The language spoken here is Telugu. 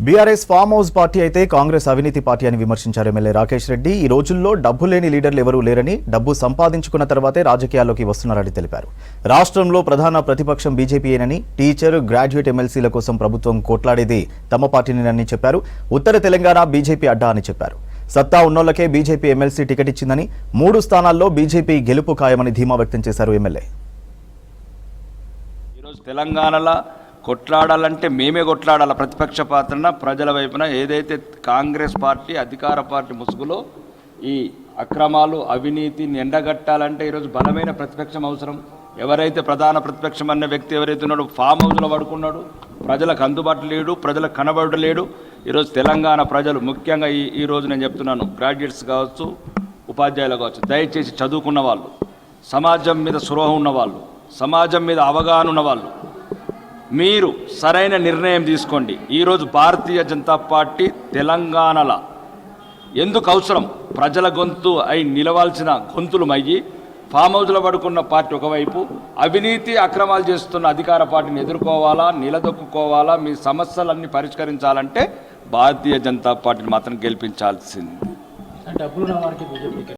బీఆర్ఎస్ ఫామ్ హౌస్ పార్టీ అయితే కాంగ్రెస్ అవినీతి పార్టీ అని విమర్శించారు ఎమ్మెల్యే రాకేష్ రెడ్డి. ఈ రోజుల్లో డబ్బు లేని లీడర్లు ఎవరూ లేరని, డబ్బు సంపాదించుకున్న తర్వాతే రాజకీయాల్లోకి వస్తున్నారని తెలిపారు. రాష్ట్రంలో ప్రధాన ప్రతిపక్షం బీజేపీయేనని, టీచర్, గ్రాడ్యుయేట్ ఎమ్మెల్సీల కోసం ప్రభుత్వం కొట్లాడేది తమ పార్టీనేనని చెప్పారు. ఉత్తర తెలంగాణ బీజేపీ అడ్డా అని చెప్పారు. సత్తా ఉన్నోళ్లకే బీజేపీ ఎమ్మెల్సీ టికెట్ ఇచ్చిందని, 3 స్థానాల్లో బీజేపీ గెలుపు ఖాయమని ధీమా వ్యక్తం చేశారు ఎమ్మెల్యే. ఈరోజు తెలంగాణలో కొట్లాడాలంటే మేమే కొట్లాడాలి. ప్రతిపక్ష పాత్రన ప్రజల వైపున ఏదైతే కాంగ్రెస్ పార్టీ అధికార పార్టీ ముసుగులో ఈ అక్రమాలు అవినీతిని ఎండగట్టాలంటే ఈరోజు బలమైన ప్రతిపక్షం అవసరం. ఎవరైతే ప్రధాన ప్రతిపక్షం అనే వ్యక్తి ఎవరైతే ఉన్నాడో ఫామ్ హౌస్లో పడుకున్నాడు, ప్రజలకు అందుబాటులో లేడు, ప్రజలకు కనబడలేడు. ఈరోజు తెలంగాణ ప్రజలు ముఖ్యంగా ఈరోజు నేను చెప్తున్నాను, గ్రాడ్యుయేట్స్ కావచ్చు, ఉపాధ్యాయులు కావచ్చు, దయచేసి చదువుకున్న వాళ్ళు, సమాజం మీద స్పృహ ఉన్నవాళ్ళు, సమాజం మీద అవగాహన ఉన్నవాళ్ళు, మీరు సరైన నిర్ణయం తీసుకోండి. ఈరోజు భారతీయ జనతా పార్టీ తెలంగాణలో ఎందుకు అవసరం? ప్రజల గొంతు అయి నిలవాల్సిన గొంతులు అయ్యి ఫామ్ హౌస్లో పడుకున్న పార్టీ ఒకవైపు, అవినీతి అక్రమాలు చేస్తున్న అధికార పార్టీని ఎదుర్కోవాలా, నిలదొక్కుకోవాలా, మీ సమస్యలన్నీ పరిష్కరించాలంటే భారతీయ జనతా పార్టీని మాత్రం గెలిపించాల్సింది.